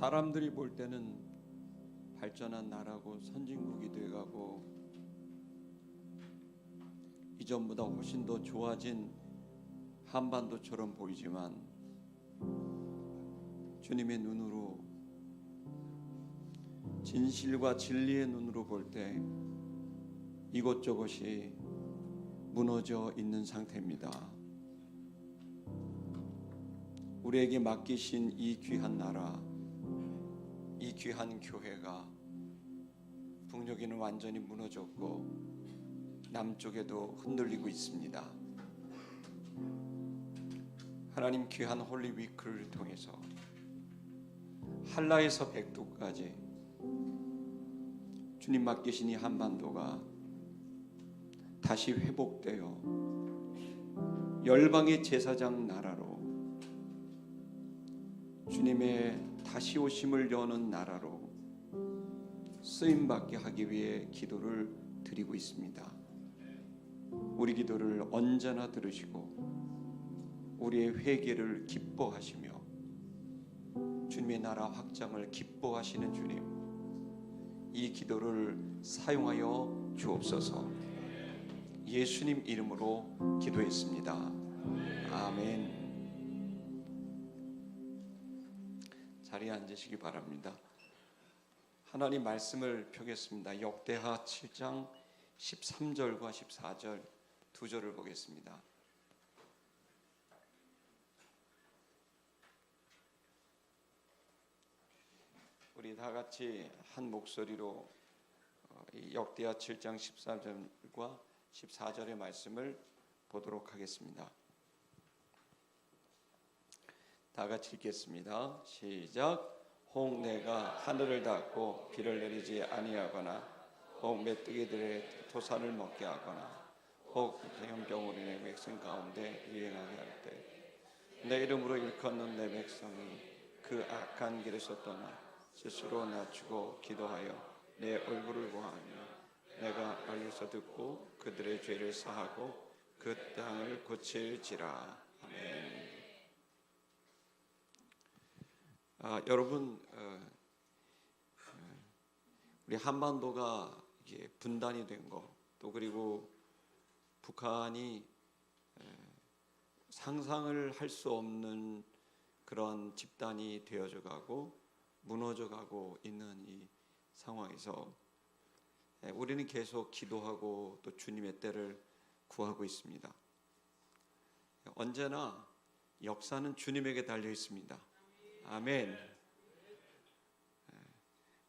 사람들이 볼 때는 발전한 나라고 선진국이 돼가고 이전보다 훨씬 더 좋아진 한반도처럼 보이지만 주님의 눈으로, 진실과 진리의 눈으로 볼 때 이곳저곳이 무너져 있는 상태입니다. 우리에게 맡기신 이 귀한 나라, 이 귀한 교회가 북녘에는 완전히 무너졌고 남쪽에도 흔들리고 있습니다. 하나님 귀한 홀리 위크를 통해서 한라에서 백두까지 주님 맡기신 이 한반도가 다시 회복되어 열방의 제사장 나라로, 주님의 다시 오심을 여는 나라로 쓰임받게 하기 위해 기도를 드리고 있습니다. 우리 기도를 언제나 들으시고 우리의 회개를 기뻐하시며 주님의 나라 확장을 기뻐하시는 주님, 이 기도를 사용하여 주옵소서. 예수님 이름으로 기도했습니다. 아멘. 자리에 앉으시기 바랍니다. 하나님 말씀을 펴겠습니다. 역대하 7장 13절과 14절 두 절을 보겠습니다. 우리 다 같이 한 목소리로 역대하 7장 13절과 14절의 말씀을 보도록 하겠습니다. 다 같이 읽겠습니다. 시작. 혹 내가 하늘을 닫고 비를 내리지 아니하거나, 혹 메뚜기들의 토산을 먹게 하거나, 혹 대형병으로 내 백성 가운데 유행하게 할 때 내 이름으로 일컫는 내 백성이 그 악한 길에서 떠나 스스로 낮추고 기도하여 내 얼굴을 구하며 내가 멀리서 듣고 그들의 죄를 사하고 그 땅을 고칠지라. 아멘. 여러분, 우리 한반도가 이게 분단이 된 거, 또 그리고 북한이 상상을 할 수 없는 그런 집단이 되어져 가고 무너져 가고 있는 이 상황에서 우리는 계속 기도하고 또 주님의 때를 구하고 있습니다. 언제나 역사는 주님에게 달려 있습니다. 아멘.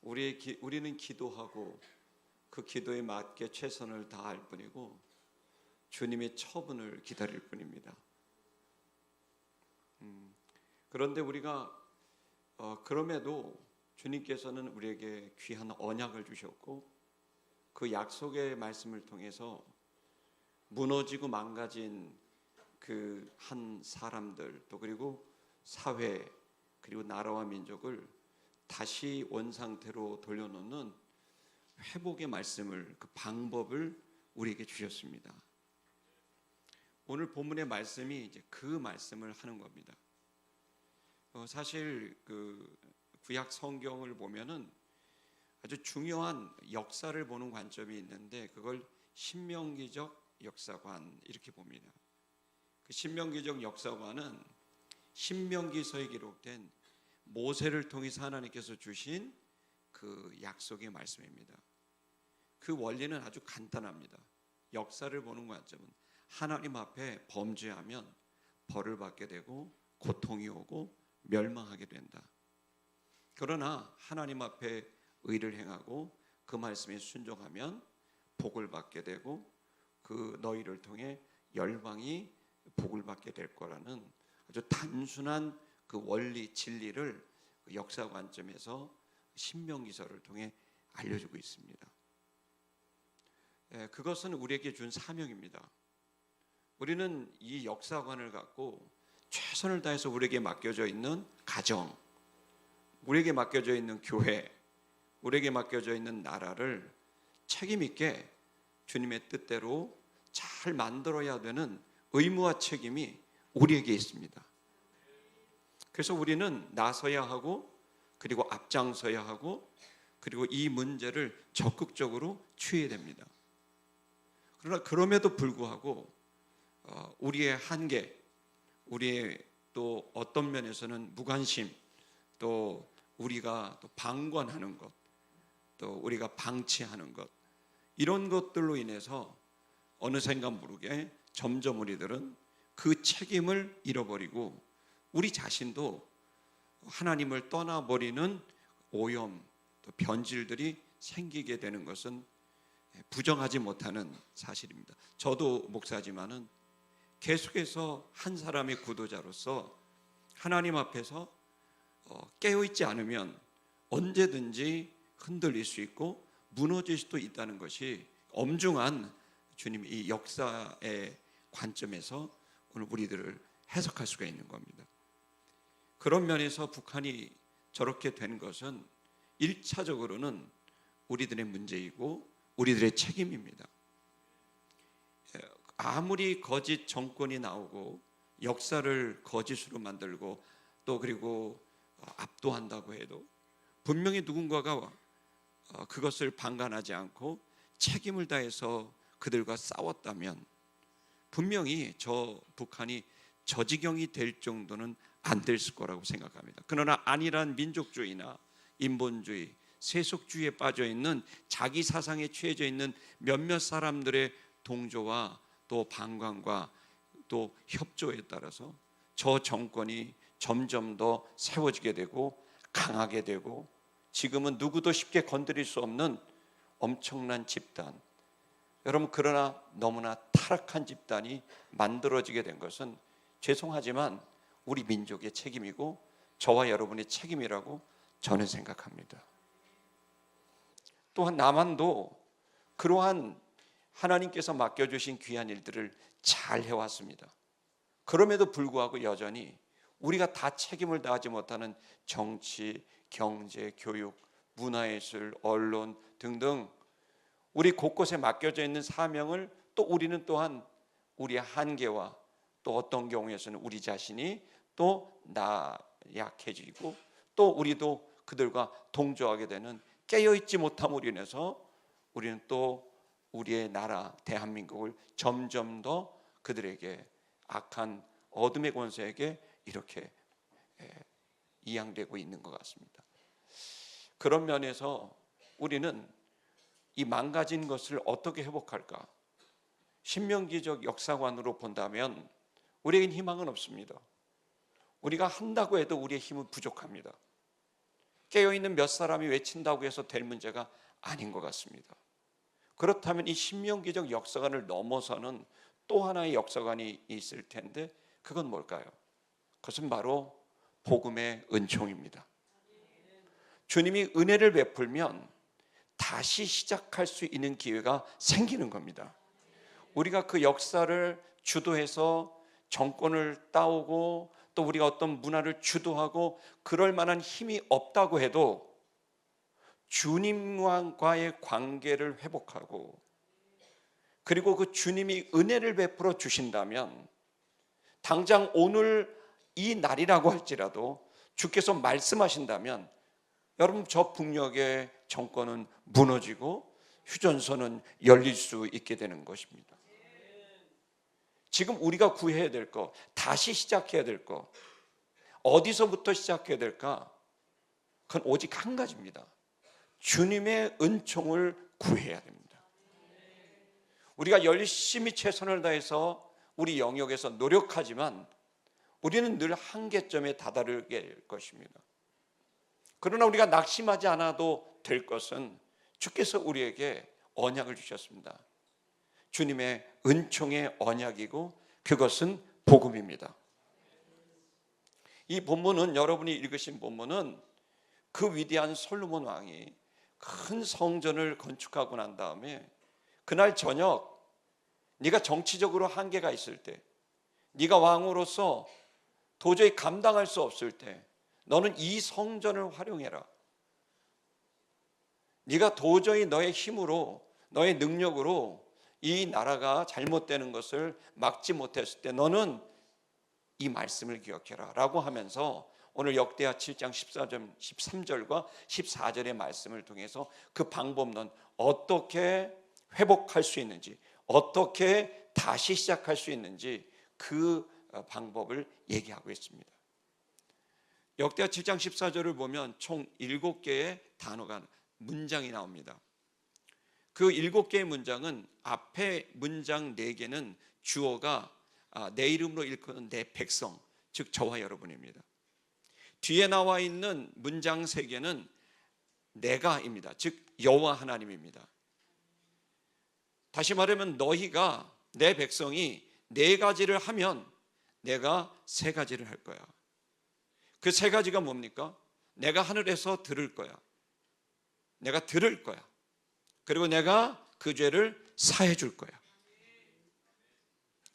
우리는 기도하고 그 기도에 맞게 최선을 다할 뿐이고 주님의 처분을 기다릴 뿐입니다. 그런데 우리가 그럼에도 주님께서는 우리에게 귀한 언약을 주셨고 그 약속의 말씀을 통해서 무너지고 망가진 그 한 사람들, 또 그리고 사회, 그리고 나라와 민족을 다시 원상태로 돌려놓는 회복의 말씀을, 그 방법을 우리에게 주셨습니다. 오늘 본문의 말씀이 이제 그 말씀을 하는 겁니다. 사실 그 구약 성경을 보면은 아주 중요한 역사를 보는 관점이 있는데 그걸 신명기적 역사관 이렇게 봅니다. 그 신명기적 역사관은 신명기서에 기록된 모세를 통해서 하나님께서 주신 그 약속의 말씀입니다. 그 원리는 아주 간단합니다. 역사를 보는 관점은 하나님 앞에 범죄하면 벌을 받게 되고 고통이 오고 멸망하게 된다. 그러나 하나님 앞에 의를 행하고 그 말씀에 순종하면 복을 받게 되고 그 너희를 통해 열방이 복을 받게 될 거라는 아주 단순한 그 원리 진리를 그 역사 관점에서 신명기서를 통해 알려주고 있습니다. 그것은 우리에게 준 사명입니다. 우리는 이 역사관을 갖고 최선을 다해서 우리에게 맡겨져 있는 가정, 우리에게 맡겨져 있는 교회, 우리에게 맡겨져 있는 나라를 책임 있게 주님의 뜻대로 잘 만들어야 되는 의무와 책임이 우리에게 있습니다. 그래서 우리는 나서야 하고 그리고 앞장서야 하고, 그리고 이 문제를 적극적으로 취해야 됩니다. 그러나 그럼에도 불구하고 우리의 한계, 우리의 또 어떤 면에서는 무관심, 또 우리가 또 방관하는 것, 또 우리가 방치하는 것, 이런 것들로 인해서 어느샌가 모르게 점점 우리들은 그 책임을 잃어버리고 우리 자신도 하나님을 떠나버리는 오염, 또 변질들이 생기게 되는 것은 부정하지 못하는 사실입니다. 저도 목사지만은 계속해서 한 사람의 구도자로서 하나님 앞에서 깨어있지 않으면 언제든지 흔들릴 수 있고 무너질 수도 있다는 것이 엄중한 주님의 이 역사의 관점에서 오늘 우리들을 해석할 수가 있는 겁니다. 그런 면에서 북한이 저렇게 된 것은 1차적으로는 우리들의 문제이고 우리들의 책임입니다. 아무리 거짓 정권이 나오고 역사를 거짓으로 만들고 또 그리고 압도한다고 해도 분명히 누군가가 그것을 방관하지 않고 책임을 다해서 그들과 싸웠다면 분명히 저 북한이 저 지경이 될 정도는 안 됐을 거라고 생각합니다. 그러나 안일한 민족주의나 인본주의, 세속주의에 빠져 있는 자기 사상에 취해져 있는 몇몇 사람들의 동조와 또 방관과 또 협조에 따라서 저 정권이 점점 더 세워지게 되고 강하게 되고 지금은 누구도 쉽게 건드릴 수 없는 엄청난 집단, 여러분 그러나 너무나 타락한 집단이 만들어지게 된 것은 죄송하지만 우리 민족의 책임이고 저와 여러분의 책임이라고 저는 생각합니다. 또한 남한도 그러한 하나님께서 맡겨주신 귀한 일들을 잘 해왔습니다. 그럼에도 불구하고 여전히 우리가 다 책임을 다하지 못하는 정치, 경제, 교육, 문화예술, 언론 등등 우리 곳곳에 맡겨져 있는 사명을 또 우리는 또한 우리의 한계와 또 어떤 경우에서는 우리 자신이 또 나약해지고 또 우리도 그들과 동조하게 되는 깨어있지 못함으로 인해서 우리는 또 우리의 나라 대한민국을 점점 더 그들에게 악한 어둠의 권세에게 이렇게 이양되고 있는 것 같습니다. 그런 면에서 우리는 이 망가진 것을 어떻게 회복할까? 신명기적 역사관으로 본다면 우리에겐 희망은 없습니다. 우리가 한다고 해도 우리의 힘은 부족합니다. 깨어있는 몇 사람이 외친다고 해서 될 문제가 아닌 것 같습니다. 그렇다면 이 신명기적 역사관을 넘어서는 또 하나의 역사관이 있을 텐데 그건 뭘까요? 그것은 바로 복음의 은총입니다. 주님이 은혜를 베풀면 다시 시작할 수 있는 기회가 생기는 겁니다. 우리가 그 역사를 주도해서 정권을 따오고 또 우리가 어떤 문화를 주도하고 그럴 만한 힘이 없다고 해도 주님과의 관계를 회복하고 그리고 그 주님이 은혜를 베풀어 주신다면 당장 오늘 이 날이라고 할지라도 주께서 말씀하신다면 여러분 저 북녘의 정권은 무너지고 휴전선은 열릴 수 있게 되는 것입니다. 지금 우리가 구해야 될 것, 다시 시작해야 될 것, 어디서부터 시작해야 될까? 그건 오직 한 가지입니다. 주님의 은총을 구해야 됩니다. 우리가 열심히 최선을 다해서 우리 영역에서 노력하지만 우리는 늘 한계점에 다다르게 될 것입니다. 그러나 우리가 낙심하지 않아도 될 것은 주께서 우리에게 언약을 주셨습니다. 주님의 은총의 언약이고 그것은 복음입니다. 이 본문은 여러분이 읽으신 본문은 그 위대한 솔로몬 왕이 큰 성전을 건축하고 난 다음에 그날 저녁 네가 정치적으로 한계가 있을 때 네가 왕으로서 도저히 감당할 수 없을 때 너는 이 성전을 활용해라. 네가 도저히 너의 힘으로 너의 능력으로 이 나라가 잘못되는 것을 막지 못했을 때 너는 이 말씀을 기억해라 라고 하면서 오늘 역대하 7장 13절과 14절의 말씀을 통해서 그 방법론, 어떻게 회복할 수 있는지, 어떻게 다시 시작할 수 있는지 그 방법을 얘기하고 있습니다. 역대하 7장 14절을 보면 총 7개의 단어가, 문장이 나옵니다. 그 7개의 문장은 앞에 문장 4개는 주어가 내 이름으로 일컫는 내 백성, 즉 저와 여러분입니다. 뒤에 나와 있는 문장 3개는 내가입니다. 즉 여호와 하나님입니다. 다시 말하면 너희가, 내 백성이 4가지를 하면 내가 3가지를 할 거야. 그 3가지가 뭡니까? 내가 하늘에서 들을 거야. 내가 들을 거야. 그리고 내가 그 죄를 사해 줄 거야.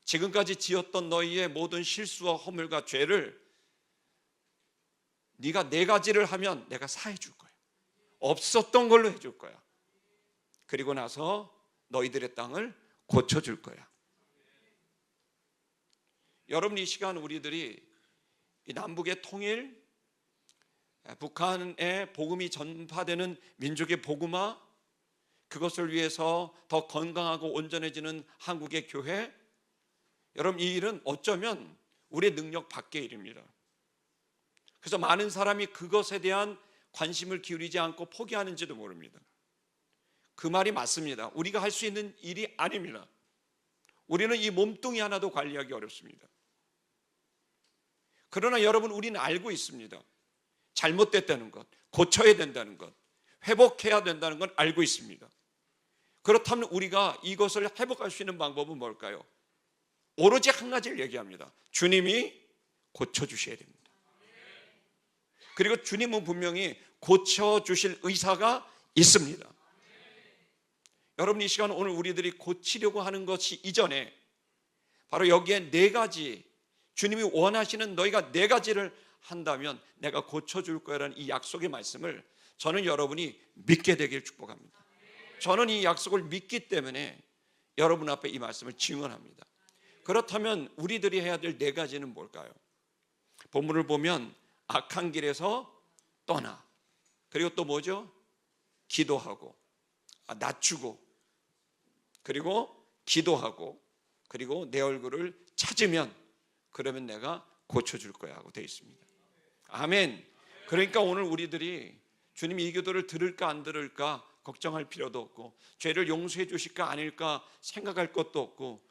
지금까지 지었던 너희의 모든 실수와 허물과 죄를 네가 4가지를 하면 내가 사해 줄 거야. 없었던 걸로 해줄 거야. 그리고 나서 너희들의 땅을 고쳐줄 거야. 여러분, 이 시간 우리들이 이 남북의 통일, 북한에 복음이 전파되는 민족의 복음화, 그것을 위해서 더 건강하고 온전해지는 한국의 교회, 여러분 이 일은 어쩌면 우리의 능력 밖의 일입니다. 그래서 많은 사람이 그것에 대한 관심을 기울이지 않고 포기하는지도 모릅니다. 그 말이 맞습니다. 우리가 할 수 있는 일이 아닙니다. 우리는 이 몸뚱이 하나도 관리하기 어렵습니다. 그러나 여러분, 우리는 알고 있습니다. 잘못됐다는 것, 고쳐야 된다는 것, 회복해야 된다는 건 알고 있습니다. 그렇다면 우리가 이것을 회복할 수 있는 방법은 뭘까요? 오로지 한 가지를 얘기합니다. 주님이 고쳐주셔야 됩니다. 그리고 주님은 분명히 고쳐주실 의사가 있습니다. 여러분, 이 시간 오늘 우리들이 고치려고 하는 것이 이전에 바로 여기에 4가지, 주님이 원하시는 너희가 4가지를 한다면 내가 고쳐줄 거라는 이 약속의 말씀을 저는 여러분이 믿게 되길 축복합니다. 저는 이 약속을 믿기 때문에 여러분 앞에 이 말씀을 증언합니다. 그렇다면 우리들이 해야 될 4가지는 뭘까요? 본문을 보면 악한 길에서 떠나, 그리고 또 뭐죠? 기도하고, 낮추고, 그리고 기도하고, 그리고 내 얼굴을 찾으면 그러면 내가 고쳐줄 거야 하고 되어 있습니다. 아멘. 그러니까 오늘 우리들이 주님이 이 기도를 들을까 안 들을까 걱정할 필요도 없고, 죄를 용서해 주실까 아닐까 생각할 것도 없고,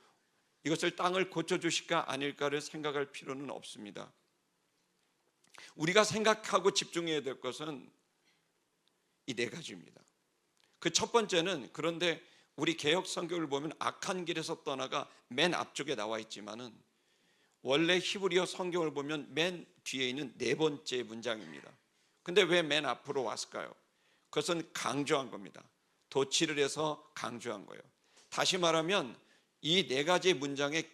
이것을 땅을 고쳐주실까 아닐까를 생각할 필요는 없습니다. 우리가 생각하고 집중해야 될 것은 이 4가지입니다. 그 첫 번째는, 그런데 우리 개역 성경을 보면 악한 길에서 떠나가 맨 앞쪽에 나와 있지만은 원래 히브리어 성경을 보면 맨 뒤에 있는 4번째 문장입니다. 근데 왜 맨 앞으로 왔을까요? 그것은 강조한 겁니다. 도치를 해서 강조한 거예요. 다시 말하면 이 4가지 문장의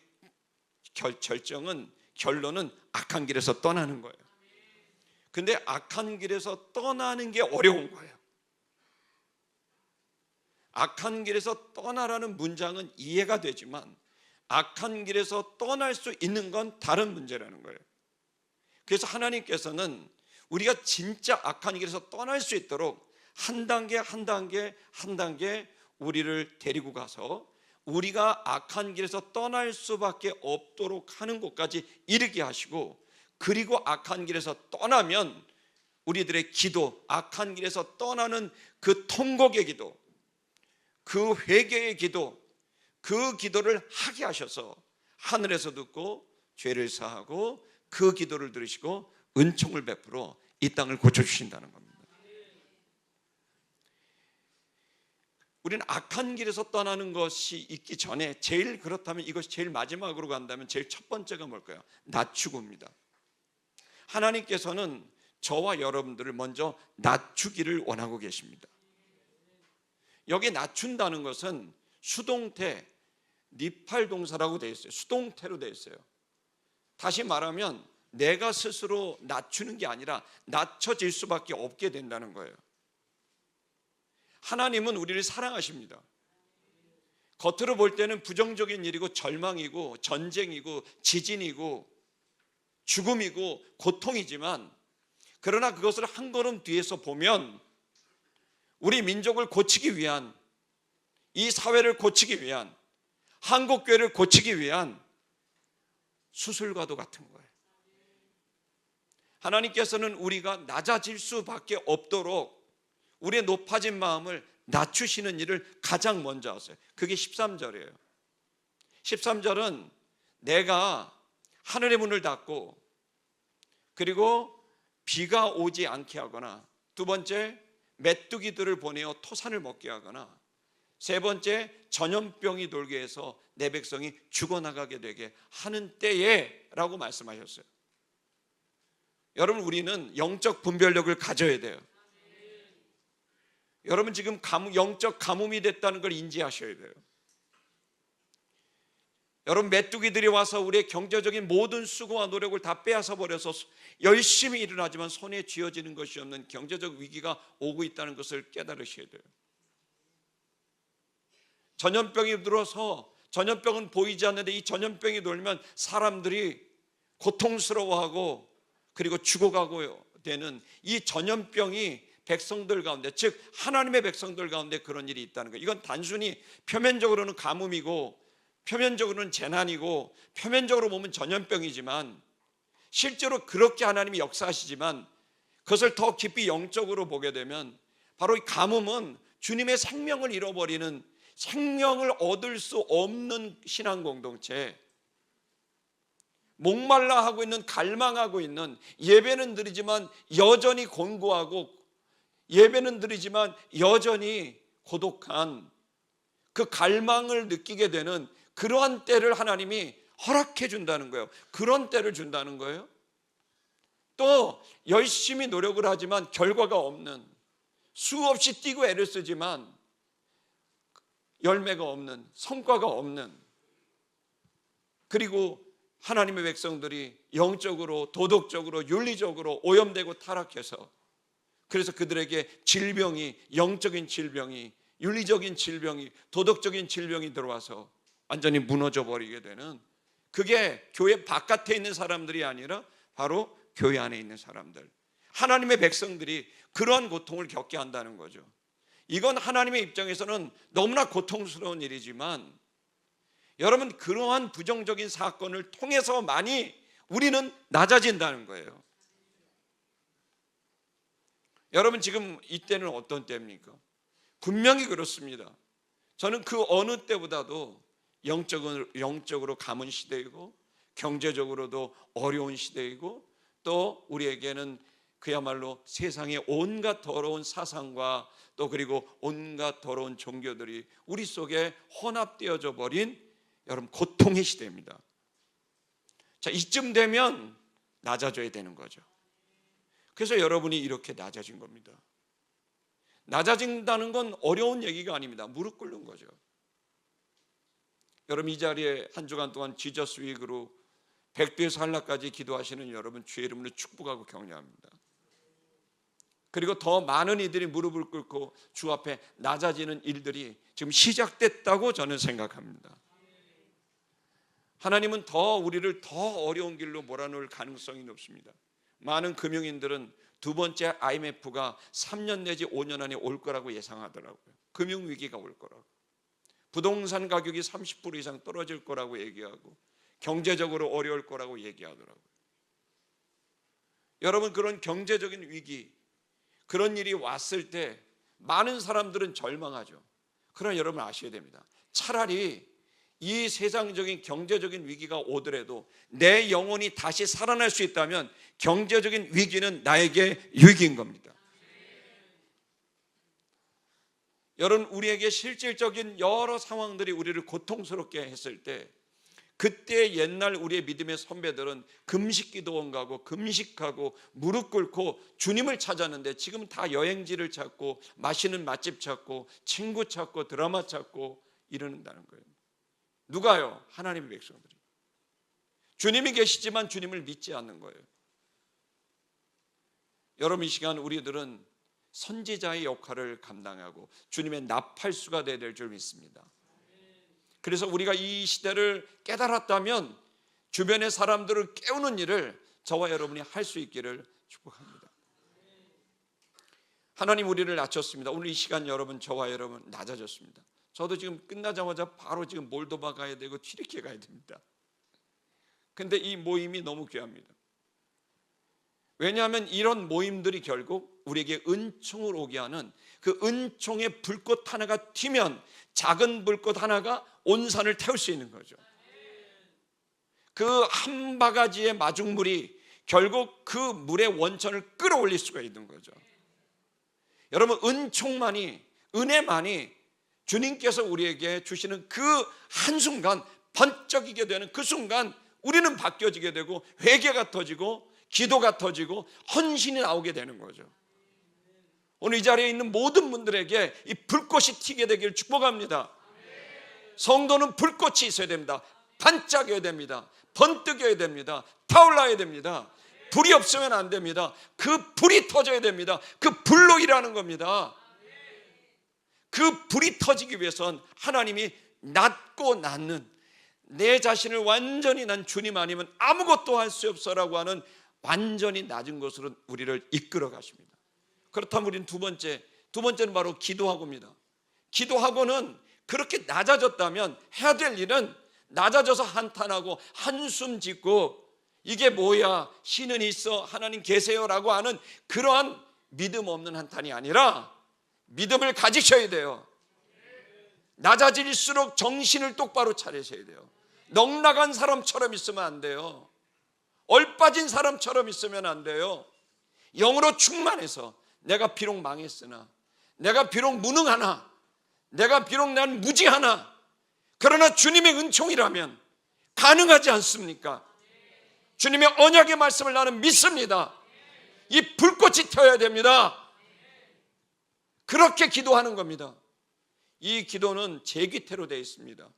결론은 악한 길에서 떠나는 거예요. 근데 악한 길에서 떠나는 게 어려운 거예요. 악한 길에서 떠나라는 문장은 이해가 되지만 악한 길에서 떠날 수 있는 건 다른 문제라는 거예요. 그래서 하나님께서는 우리가 진짜 악한 길에서 떠날 수 있도록 한 단계 한 단계 한 단계 우리를 데리고 가서 우리가 악한 길에서 떠날 수밖에 없도록 하는 곳까지 이르게 하시고, 그리고 악한 길에서 떠나면 우리들의 기도, 악한 길에서 떠나는 그 통곡의 기도, 그 회개의 기도, 그 기도를 하게 하셔서 하늘에서 듣고 죄를 사하고 그 기도를 들으시고 은총을 베풀어 이 땅을 고쳐주신다는 겁니다. 우리는 악한 길에서 떠나는 것이 있기 전에 제일, 그렇다면 이것이 제일 마지막으로 간다면 제일 첫 번째가 뭘까요? 낮추고입니다. 하나님께서는 저와 여러분들을 먼저 낮추기를 원하고 계십니다. 여기 낮춘다는 것은 수동태, 니팔 동사라고 되어 있어요. 수동태로 되어 있어요. 다시 말하면 내가 스스로 낮추는 게 아니라 낮춰질 수밖에 없게 된다는 거예요. 하나님은 우리를 사랑하십니다. 겉으로 볼 때는 부정적인 일이고 절망이고 전쟁이고 지진이고 죽음이고 고통이지만 그러나 그것을 한 걸음 뒤에서 보면 우리 민족을 고치기 위한, 이 사회를 고치기 위한, 한국교회를 고치기 위한 수술과도 같은 거예요. 하나님께서는 우리가 낮아질 수밖에 없도록 우리의 높아진 마음을 낮추시는 일을 가장 먼저 하세요. 그게 13절이에요. 13절은 내가 하늘의 문을 닫고, 그리고 비가 오지 않게 하거나, 두 번째 메뚜기들을 보내어 토산을 먹게 하거나, 세 번째 전염병이 돌게 해서 내 백성이 죽어나가게 되게 하는 때에 라고 말씀하셨어요. 여러분, 우리는 영적 분별력을 가져야 돼요. 여러분, 지금 영적 가뭄이 됐다는 걸 인지하셔야 돼요. 여러분, 메뚜기들이 와서 우리의 경제적인 모든 수고와 노력을 다 빼앗아 버려서 열심히 일을 하지만 손에 쥐어지는 것이 없는 경제적 위기가 오고 있다는 것을 깨달으셔야 돼요. 전염병이 들어서, 전염병은 보이지 않는데 이 전염병이 돌면 사람들이 고통스러워하고 그리고 죽어가고 되는 이 전염병이 백성들 가운데, 즉 하나님의 백성들 가운데 그런 일이 있다는 거예요. 이건 단순히 표면적으로는 가뭄이고, 표면적으로는 재난이고, 표면적으로 보면 전염병이지만, 실제로 그렇게 하나님이 역사하시지만 그것을 더 깊이 영적으로 보게 되면 바로 이 가뭄은 주님의 생명을 잃어버리는, 생명을 얻을 수 없는 신앙 공동체, 목말라 하고 있는, 갈망하고 있는, 예배는 드리지만 여전히 곤고하고, 예배는 드리지만 여전히 고독한 그 갈망을 느끼게 되는 그러한 때를 하나님이 허락해 준다는 거예요. 그런 때를 준다는 거예요. 또 열심히 노력을 하지만 결과가 없는, 수없이 뛰고 애를 쓰지만 열매가 없는, 성과가 없는, 그리고 하나님의 백성들이 영적으로, 도덕적으로, 윤리적으로 오염되고 타락해서, 그래서 그들에게 질병이, 영적인 질병이, 윤리적인 질병이, 도덕적인 질병이 들어와서 완전히 무너져 버리게 되는, 그게 교회 바깥에 있는 사람들이 아니라 바로 교회 안에 있는 사람들, 하나님의 백성들이 그러한 고통을 겪게 한다는 거죠. 이건 하나님의 입장에서는 너무나 고통스러운 일이지만, 여러분, 그러한 부정적인 사건을 통해서 많이 우리는 낮아진다는 거예요. 여러분, 지금 이때는 어떤 때입니까? 분명히 그렇습니다. 저는 그 어느 때보다도 영적으로 가문 시대이고, 경제적으로도 어려운 시대이고, 또 우리에게는 그야말로 세상의 온갖 더러운 사상과 또 그리고 온갖 더러운 종교들이 우리 속에 혼합되어져 버린, 여러분, 고통의 시대입니다. 자, 이쯤 되면 낮아져야 되는 거죠. 그래서 여러분이 이렇게 낮아진 겁니다. 낮아진다는 건 어려운 얘기가 아닙니다. 무릎 꿇는 거죠. 여러분, 이 자리에 한 주간 동안 지저스 윅으로 백두에서 한라까지 기도하시는 여러분, 주의 이름으로 축복하고 격려합니다. 그리고 더 많은 이들이 무릎을 꿇고 주 앞에 낮아지는 일들이 지금 시작됐다고 저는 생각합니다. 하나님은 우리를 더 어려운 길로 몰아넣을 가능성이 높습니다. 많은 금융인들은 두 번째 IMF가 3년 내지 5년 안에 올 거라고 예상하더라고요. 금융위기가 올 거라고. 부동산 가격이 30% 이상 떨어질 거라고 얘기하고, 경제적으로 어려울 거라고 얘기하더라고요. 여러분, 그런 경제적인 위기, 그런 일이 왔을 때 많은 사람들은 절망하죠. 그러나 여러분 아셔야 됩니다. 차라리 이 세상적인 경제적인 위기가 오더라도 내 영혼이 다시 살아날 수 있다면 경제적인 위기는 나에게 유익인 겁니다. 여러분, 우리에게 실질적인 여러 상황들이 우리를 고통스럽게 했을 때, 그때 옛날 우리의 믿음의 선배들은 금식기도원 가고 금식하고 무릎 꿇고 주님을 찾았는데, 지금 다 여행지를 찾고 맛있는 맛집 찾고 친구 찾고 드라마 찾고 이러는다는 거예요. 누가요? 하나님의 백성들이. 주님이 계시지만 주님을 믿지 않는 거예요. 여러분, 이 시간 우리들은 선지자의 역할을 감당하고 주님의 나팔수가 되어야 될 줄 믿습니다. 그래서 우리가 이 시대를 깨달았다면 주변의 사람들을 깨우는 일을 저와 여러분이 할 수 있기를 축복합니다. 하나님 우리를 낮췄습니다. 오늘 이 시간 여러분, 저와 여러분 낮아졌습니다. 저도 지금 끝나자마자 바로 지금 몰도바 가야 되고 튀르키예 가야 됩니다. 근데 이 모임이 너무 귀합니다. 왜냐하면 이런 모임들이 결국 우리에게 은총을 오게 하는, 그 은총의 불꽃 하나가 튀면 작은 불꽃 하나가 온 산을 태울 수 있는 거죠. 그 한 바가지의 마중물이 결국 그 물의 원천을 끌어올릴 수가 있는 거죠. 여러분, 은총만이, 은혜만이 주님께서 우리에게 주시는 그 한순간, 번쩍이게 되는 그 순간 우리는 바뀌어지게 되고 회개가 터지고 기도가 터지고 헌신이 나오게 되는 거죠. 오늘 이 자리에 있는 모든 분들에게 이 불꽃이 튀게 되기를 축복합니다. 성도는 불꽃이 있어야 됩니다. 반짝여야 됩니다. 번뜩여야 됩니다. 타올라야 됩니다. 불이 없으면 안 됩니다. 그 불이 터져야 됩니다. 그 불로 일하는 겁니다. 그 불이 터지기 위해선 하나님이 낮고 낮는, 내 자신을 완전히 난 주님 아니면 아무것도 할 수 없어라고 하는 완전히 낮은 것으로 우리를 이끌어 가십니다. 그렇다면 우리는 두 번째는 바로 기도하고입니다. 기도하고는 그렇게 낮아졌다면 해야 될 일은 낮아져서 한탄하고 한숨 짓고 이게 뭐야, 신은 있어, 하나님 계세요라고 하는 그러한 믿음 없는 한탄이 아니라 믿음을 가지셔야 돼요. 낮아질수록 정신을 똑바로 차리셔야 돼요. 넉나간 사람처럼 있으면 안 돼요. 얼빠진 사람처럼 있으면 안 돼요. 영으로 충만해서 내가 비록 망했으나, 내가 비록 무능하나, 내가 비록 난 무지하나, 그러나 주님의 은총이라면 가능하지 않습니까? 주님의 언약의 말씀을 나는 믿습니다. 이 불꽃이 튀어야 됩니다. 그렇게 기도하는 겁니다. 이 기도는 제기태로 되어 있습니다.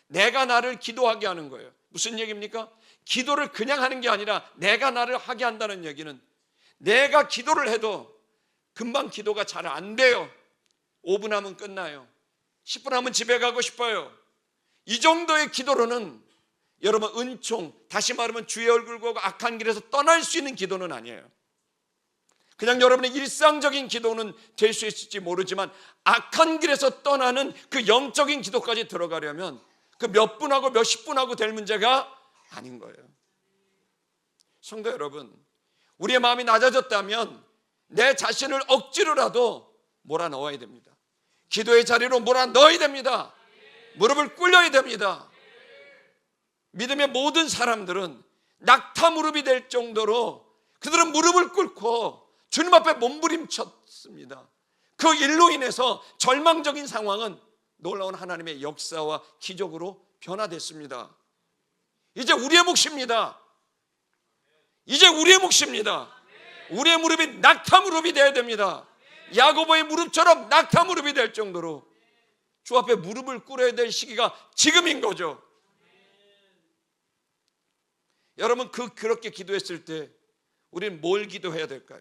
내가 나를 기도하게 하는 거예요. 무슨 얘기입니까? 기도를 그냥 하는 게 아니라 내가 나를 하게 한다는 얘기는, 내가 기도를 해도 금방 기도가 잘 안 돼요. 5분 하면 끝나요. 10분 하면 집에 가고 싶어요. 이 정도의 기도로는 여러분 은총, 다시 말하면 주의 얼굴 보고 악한 길에서 떠날 수 있는 기도는 아니에요. 그냥 여러분의 일상적인 기도는 될 수 있을지 모르지만 악한 길에서 떠나는 그 영적인 기도까지 들어가려면 그 몇 분하고 몇십 분하고 될 문제가 아닌 거예요. 성도 여러분, 우리의 마음이 낮아졌다면 내 자신을 억지로라도 몰아넣어야 됩니다. 기도의 자리로 몰아넣어야 됩니다. 무릎을 꿇려야 됩니다. 믿음의 모든 사람들은 낙타 무릎이 될 정도로 그들은 무릎을 꿇고 주님 앞에 몸부림쳤습니다. 그 일로 인해서 절망적인 상황은 놀라운 하나님의 역사와 기적으로 변화됐습니다. 이제 우리의 몫입니다. 이제 우리의 몫입니다. 우리의 무릎이 낙타 무릎이 되어야 됩니다. 야고보의 무릎처럼 낙타 무릎이 될 정도로 주 앞에 무릎을 꿇어야 될 시기가 지금인 거죠. 여러분, 그렇게 기도했을 때 우리는 뭘 기도해야 될까요?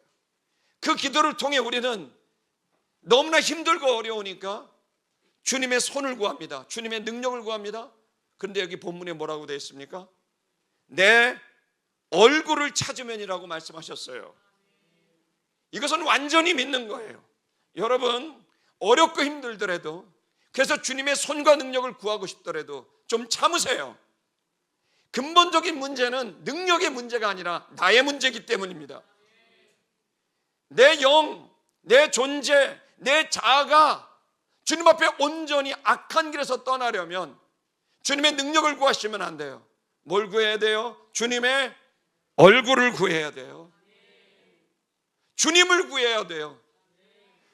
그 기도를 통해 우리는 너무나 힘들고 어려우니까 주님의 손을 구합니다. 주님의 능력을 구합니다. 그런데 여기 본문에 뭐라고 되어 있습니까? 내 얼굴을 찾으면이라고 말씀하셨어요. 이것은 완전히 믿는 거예요. 여러분, 어렵고 힘들더라도, 그래서 주님의 손과 능력을 구하고 싶더라도 좀 참으세요. 근본적인 문제는 능력의 문제가 아니라 나의 문제이기 때문입니다. 내 영, 내 존재, 내 자아가 주님 앞에 온전히 악한 길에서 떠나려면 주님의 능력을 구하시면 안 돼요. 뭘 구해야 돼요? 주님의 얼굴을 구해야 돼요. 주님을 구해야 돼요.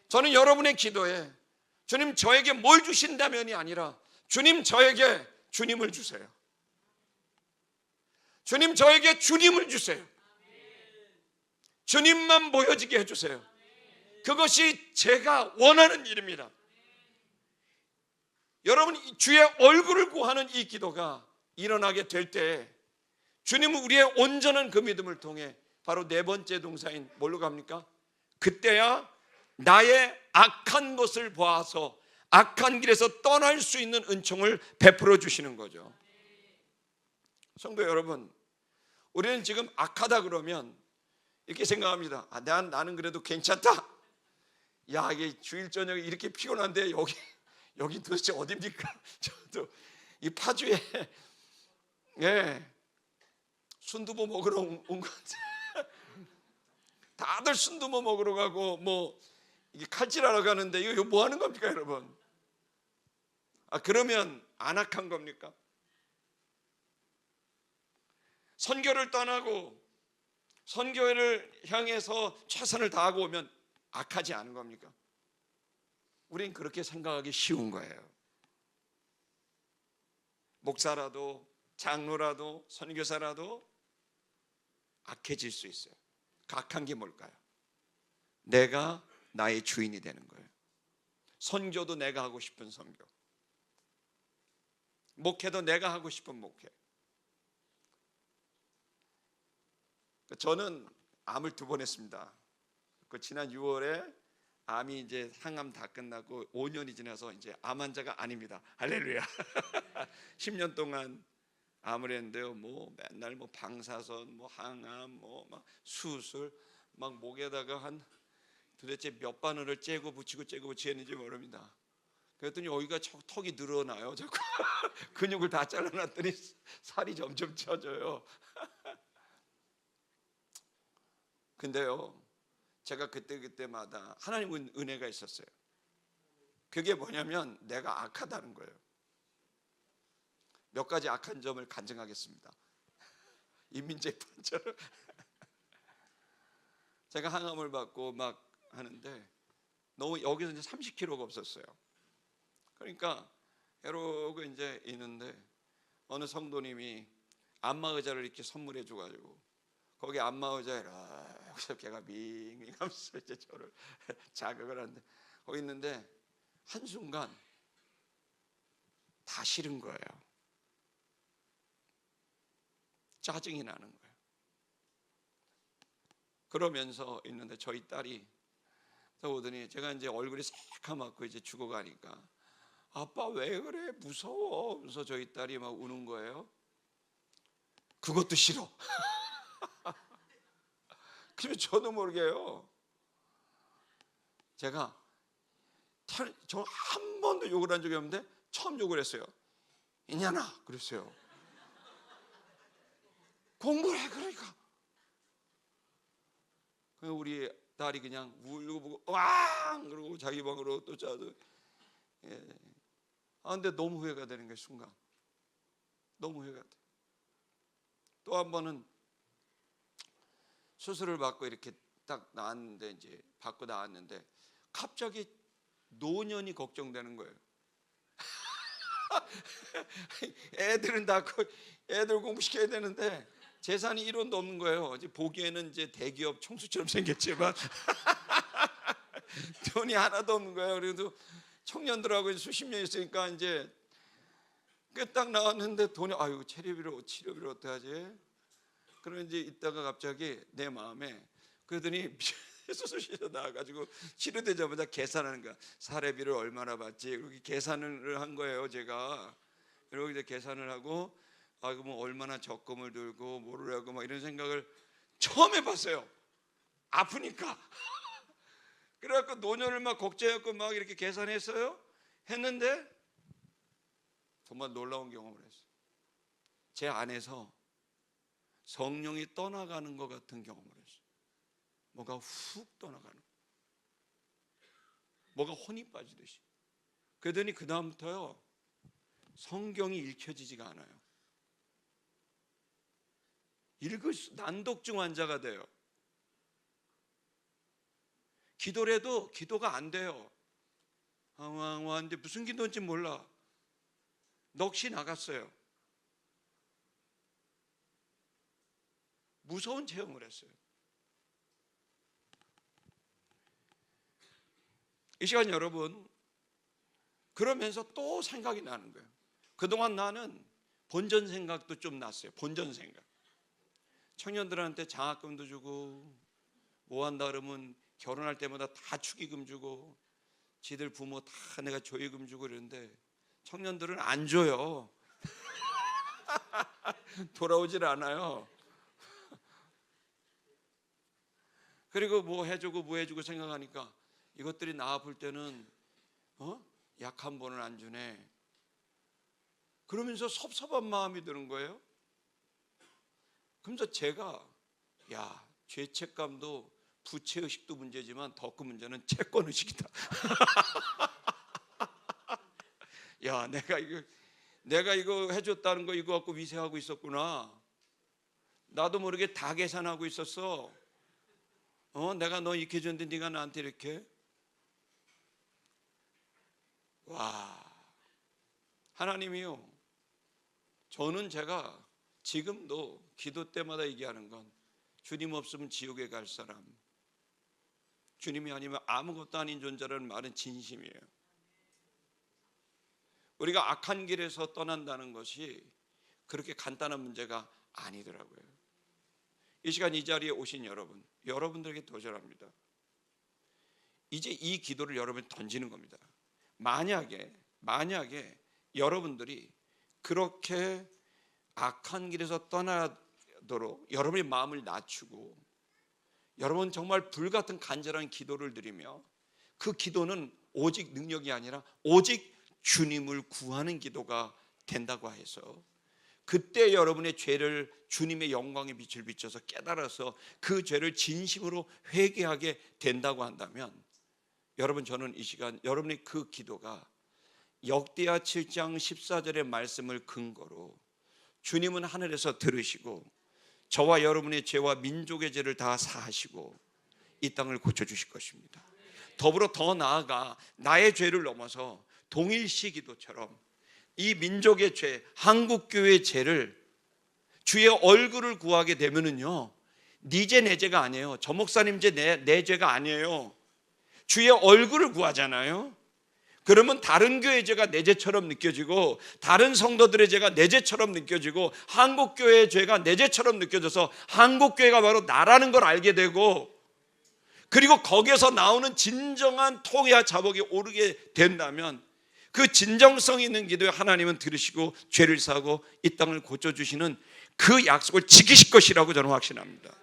저는 여러분의 기도에 주님 저에게 뭘 주신다면이 아니라 주님 저에게 주님을 주세요. 주님 저에게 주님을 주세요. 주님만 보여지게 해주세요. 그것이 제가 원하는 일입니다. 여러분, 주의 얼굴을 구하는 이 기도가 일어나게 될 때 주님은 우리의 온전한 그 믿음을 통해 바로 네 번째 동사인 뭘로 갑니까? 그때야 나의 악한 것을 보아서 악한 길에서 떠날 수 있는 은총을 베풀어 주시는 거죠. 성도 여러분, 우리는 지금 악하다 그러면 이렇게 생각합니다. 나는 그래도 괜찮다. 야, 이게 주일 저녁에 이렇게 피곤한데 여기 도대체 어디입니까? 저도 이 파주에 예, 순두부 먹으러 온 건데 다들 순두부 먹으러 가고 뭐 이게 칼질하러 가는데 이거 뭐 하는 겁니까, 여러분? 그러면 안악한 겁니까? 선교를 떠나고 선교를 향해서 최선을 다하고 오면 악하지 않은 겁니까? 우린 그렇게 생각하기 쉬운 거예요. 목사라도 장로라도 선교사라도 악해질 수 있어요. 악한 게 뭘까요? 내가 나의 주인이 되는 거예요. 선교도 내가 하고 싶은 선교, 목회도 내가 하고 싶은 목회. 저는 암을 2번 했습니다. 지난 6월에 암이 이제 항암 다 끝나고 5년이 지나서 이제 암 환자가 아닙니다. 할렐루야. 10년 동안 암을 했는데요. 뭐 맨날 뭐 방사선, 뭐 항암, 뭐 막 수술, 막 목에다가 한 도대체 몇 바늘을 째고 붙이고 했는지 모릅니다. 그랬더니 여기가 턱이 늘어나요. 자꾸 근육을 다 잘라놨더니 살이 점점 쪄져요. 근데요, 제가 그때마다 하나님은 은혜가 있었어요. 그게 뭐냐면 내가 악하다는 거예요. 몇 가지 악한 점을 간증하겠습니다. 인민재판처럼 제가 항암을 받고 막 하는데 너무 여기서 이제 30kg가 없었어요. 그러니까 이러고 이제 있는데 어느 성도님이 안마 의자를 이렇게 선물해 줘가지고 거기 안마 의자에 이렇게 걔가 밍밍하면서 이제 저를 자극을 하는데 거기 있는데 한순간 다 싫은 거예요. 짜증이 나는 거예요. 그러면서 있는데 저희 딸이 오더니 제가 이제 얼굴이 새카맣고 이제 죽어가니까 아빠 왜 그래 무서워. 그래서 저희 딸이 막 우는 거예요. 그것도 싫어. 그러면 저도 모르게요. 제가 저 한 번도 욕을 한 적이 없는데 처음 욕을 했어요. 이년아 그랬어요. 공부를 해 그러니까. 우리 딸이 그냥 울고 보고 왕 그러고 자기 방으로 또 짜도 예. 근데 너무 후회가 되는 게 순간 너무 후회가 돼. 또 한 번은 수술을 받고 이렇게 딱 나왔는데 이제 받고 나왔는데 갑자기 노년이 걱정되는 거예요. 애들은 다 애들 공부시켜야 되는데 재산이 1원도 없는 거예요. 이제 보기에는 이제 대기업 총수처럼 생겼지만 돈이 하나도 없는 거예요. 그래도 청년들하고 수십 년 있으니까 이제 딱 나왔는데 돈이 아유 치료비를 어떻게 하지? 그러면 이제 있다가 갑자기 내 마음에 그러더니 수술실에 나와가지고 치료되자마자 계산하는 거야. 사례비를 얼마나 받지? 그렇게 계산을 한 거예요. 제가 그리고 이제 계산을 하고 그럼 얼마나 적금을 들고 뭐를 하고 막 이런 생각을 처음 해봤어요. 아프니까. 그래갖고 노년을 막 걱정해갖고 막 이렇게 계산했어요. 했는데 정말 놀라운 경험을 했어요. 제 안에서 성령이 떠나가는 것 같은 경험을 했어요. 뭐가 훅 떠나가는 거예요. 뭐가 혼이 빠지듯이. 그러더니 그 다음부터요 성경이 읽혀지지가 않아요. 난독증 환자가 돼요. 기도를 해도 기도가 안 돼요. 하는데 무슨 기도인지 몰라. 넋이 나갔어요. 무서운 체험을 했어요. 이 시간 여러분 그러면서 또 생각이 나는 거예요. 그동안 나는 본전 생각도 좀 났어요. 본전 생각. 청년들한테 장학금도 주고 뭐 한다 그러면 결혼할 때마다 다 축의금 주고 지들 부모 다 내가 조의금 주고 그러는데 청년들은 안 줘요. 돌아오질 않아요. 그리고 뭐 해주고 생각하니까 이것들이 나 아플 때는 약 한 번은 안 주네. 그러면서 섭섭한 마음이 드는 거예요. 그러면서 제가 죄책감도 부채의식도 문제지만 더 큰 문제는 채권의식이다. 내가 이거 해줬다는 거 이거 갖고 위세하고 있었구나. 나도 모르게 다 계산하고 있었어. 내가 너 이렇게 해줬는데 네가 나한테 이렇게. 하나님이요, 저는 제가 지금도 기도 때마다 얘기하는 건 주님 없으면 지옥에 갈 사람, 주님이 아니면 아무것도 아닌 존재라는 말은 진심이에요. 우리가 악한 길에서 떠난다는 것이 그렇게 간단한 문제가 아니더라고요. 이 시간 이 자리에 오신 여러분들에게 도전합니다. 이제 이 기도를 여러분이 던지는 겁니다. 만약에 여러분들이 그렇게 악한 길에서 떠나도록 여러분의 마음을 낮추고 여러분 정말 불같은 간절한 기도를 드리며, 그 기도는 오직 능력이 아니라 오직 주님을 구하는 기도가 된다고 해서, 그때 여러분의 죄를 주님의 영광의 빛을 비춰서 깨달아서 그 죄를 진심으로 회개하게 된다고 한다면, 여러분, 저는 이 시간 여러분의 그 기도가 역대하 7장 14절의 말씀을 근거로 주님은 하늘에서 들으시고 저와 여러분의 죄와 민족의 죄를 다 사하시고 이 땅을 고쳐주실 것입니다. 더불어 더 나아가 나의 죄를 넘어서 동일시 기도처럼 이 민족의 죄, 한국교회의 죄를 주의 얼굴을 구하게 되면은요, 네 죄 내 죄가 아니에요. 저 목사님 죄 내 죄가 아니에요. 주의 얼굴을 구하잖아요. 그러면 다른 교회 죄가 내 죄처럼 느껴지고 다른 성도들의 죄가 내 죄처럼 느껴지고 한국교회의 죄가 내 죄처럼 느껴져서 한국교회가 바로 나라는 걸 알게 되고, 그리고 거기에서 나오는 진정한 통해와 자복이 오르게 된다면 그 진정성 있는 기도에 하나님은 들으시고 죄를 사하고 이 땅을 고쳐주시는 그 약속을 지키실 것이라고 저는 확신합니다.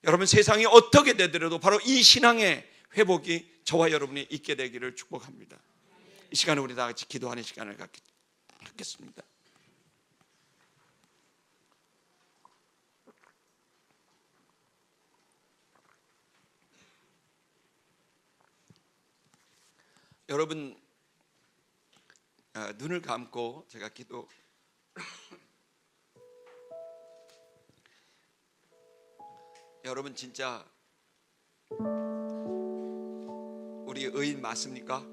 여러분, 세상이 어떻게 되더라도 바로 이 신앙의 회복이 저와 여러분이 있게 되기를 축복합니다. 이 시간에 우리 다 같이 기도하는 시간을 갖겠습니다. 여러분, 눈을 감고 제가 기도 여러분, 진짜 우리 의인 맞습니까?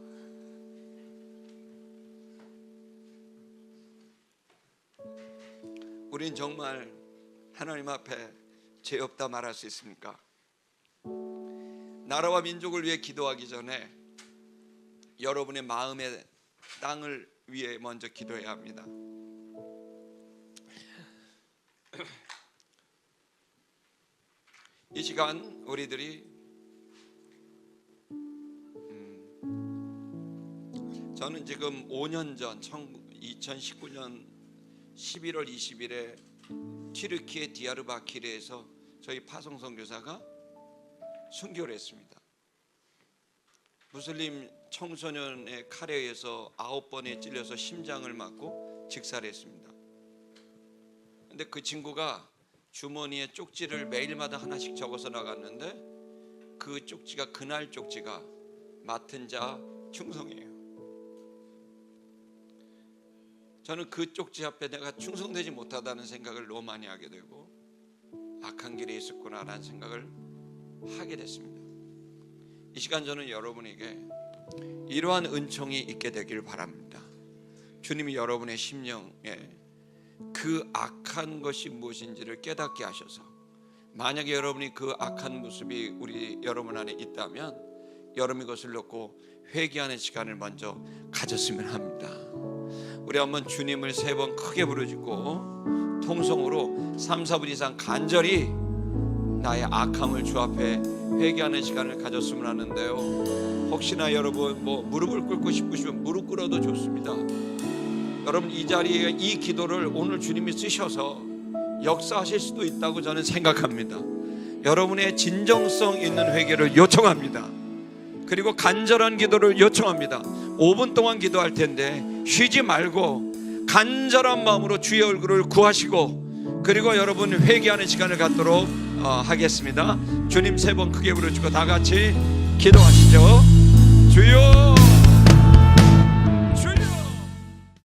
우린 정말 하나님 앞에 죄 없다 말할 수 있습니까? 나라와 민족을 위해 기도하기 전에 여러분의 마음의 땅을 위해 먼저 기도해야 합니다. 이 시간 우리들이 저는 지금 5년 전 2019년 11월 20일에 튀르키예 디야르바키르에서 저희 파송 선교사가 순교를 했습니다. 무슬림 청소년의 칼에 의해서 9번에 찔려서 심장을 맞고 직사를 했습니다. 근데 그 친구가 주머니에 쪽지를 매일마다 하나씩 적어서 나갔는데 그 쪽지가, 그날 쪽지가 맡은 자 충성이에요. 저는 그 쪽지 앞에 내가 충성되지 못하다는 생각을 너무 많이 하게 되고 악한 길에 있었구나라는 생각을 하게 됐습니다. 이 시간 저는 여러분에게 이러한 은총이 있게 되길 바랍니다. 주님이 여러분의 심령에 그 악한 것이 무엇인지를 깨닫게 하셔서, 만약에 여러분이 그 악한 모습이 여러분 안에 있다면 여러분이 그것을 놓고 회개하는 시간을 먼저 가졌으면 합니다. 우리 한번 주님을 3번 크게 부르짖고 통성으로 3, 4분 이상 간절히 나의 악함을 주 앞에 회개하는 시간을 가졌으면 하는데요, 혹시나 여러분 무릎을 꿇고 싶으시면 무릎 꿇어도 좋습니다. 여러분, 이 자리에 이 기도를 오늘 주님이 쓰셔서 역사하실 수도 있다고 저는 생각합니다. 여러분의 진정성 있는 회개를 요청합니다. 그리고 간절한 기도를 요청합니다. 5분 동안 기도할 텐데 쉬지 말고 간절한 마음으로 주의 얼굴을 구하시고, 그리고 여러분 회개하는 시간을 갖도록 하겠습니다. 주님 3번 크게 부르시고 다 같이 기도하시죠. 주여